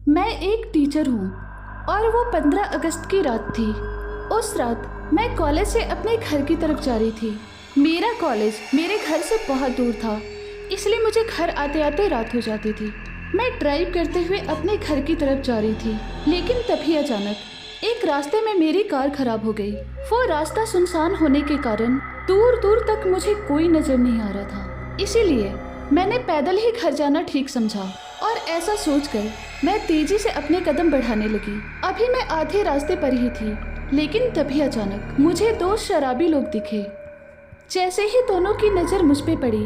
मैं एक टीचर हूँ और वो 15 अगस्त की रात थी। उस रात मैं कॉलेज से अपने घर की तरफ जा रही थी। मेरा कॉलेज मेरे घर से बहुत दूर था, इसलिए मुझे घर आते आते रात हो जाती थी। मैं ड्राइव करते हुए अपने घर की तरफ जा रही थी, लेकिन तभी अचानक एक रास्ते में मेरी कार खराब हो गई। वो रास्ता सुनसान होने के कारण दूर दूर तक मुझे कोई नजर नहीं आ रहा था, इसीलिए मैंने पैदल ही घर जाना ठीक समझा और ऐसा सोचकर मैं तेजी से अपने कदम बढ़ाने लगी। अभी मैं आधे रास्ते पर ही थी, लेकिन तभी अचानक मुझे दो शराबी लोग दिखे। जैसे ही दोनों की नज़र मुझ पे पड़ी,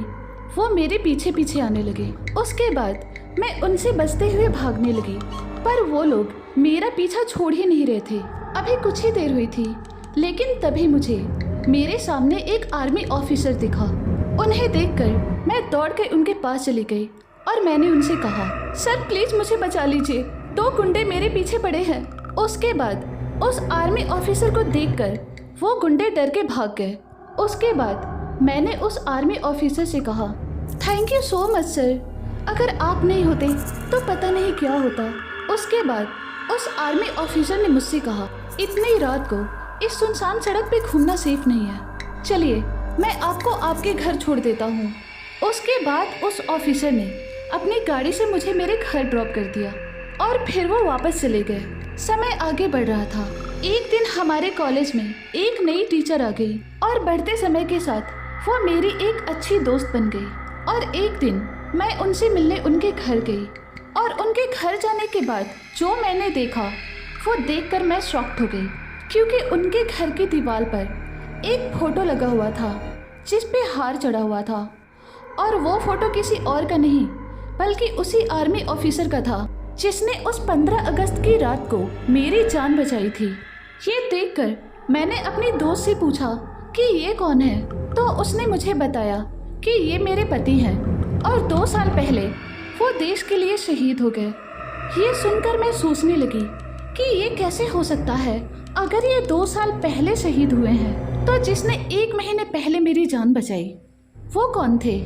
वो मेरे पीछे पीछे आने लगे। उसके बाद मैं उनसे बचते हुए भागने लगी, पर वो लोग मेरा पीछा छोड़ ही नहीं रहे थे। अभी कुछ ही देर हुई थी, लेकिन तभी मुझे मेरे सामने एक आर्मी ऑफिसर दिखा। उन्हें देखकर मैं दौड़ कर उनके पास चली गई और मैंने उनसे कहा, सर प्लीज मुझे बचा लीजिए, दो गुंडे मेरे पीछे पड़े हैं। उसके बाद उस आर्मी ऑफिसर को देखकर वो गुंडे डर के भाग गए। उसके बाद मैंने उस आर्मी ऑफिसर से कहा, thank you so much sir, अगर आप नहीं होते तो पता नहीं क्या होता। उसके बाद उस आर्मी ऑफिसर ने मुझसे कहा, इतनी रात को इस सुनसान सड़क पे घूमना सेफ नहीं है, चलिए मैं आपको आपके घर छोड़ देता हूँ। उसके बाद उस ऑफिसर ने अपनी गाड़ी से मुझे मेरे घर ड्रॉप कर दिया और फिर वो वापस चले गए। समय आगे बढ़ रहा था। एक दिन हमारे कॉलेज में एक नई टीचर आ गई और बढ़ते समय के साथ वो मेरी एक अच्छी दोस्त बन गई। और एक दिन मैं उनसे मिलने उनके घर गई और उनके घर जाने के बाद जो मैंने देखा वो देखकर मैं शॉक्ड हो गई, क्योंकि उनके घर की दीवार पर एक फोटो लगा हुआ था जिस पे हार चढ़ा हुआ था। और वो फोटो किसी और का नहीं बल्कि उसी आर्मी ऑफिसर का था जिसने उस 15 अगस्त की रात को मेरी जान बचाई थी। ये देखकर मैंने अपनी दोस्त से पूछा कि ये कौन है, तो उसने मुझे बताया कि ये मेरे पति हैं और 2 साल पहले वो देश के लिए शहीद हो गए। ये सुनकर मैं सोचने लगी कि ये कैसे हो सकता है। अगर ये 2 साल पहले शहीद हुए हैं तो जिसने 1 महीने पहले मेरी जान बचाई वो कौन थे।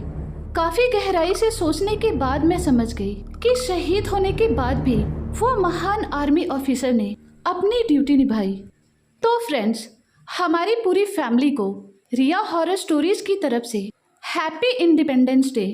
काफी गहराई से सोचने के बाद मैं समझ गई कि शहीद होने के बाद भी वो महान आर्मी ऑफिसर ने अपनी ड्यूटी निभाई। तो फ्रेंड्स, हमारी पूरी फैमिली को रिया हॉरर स्टोरीज की तरफ से हैप्पी इंडिपेंडेंस डे।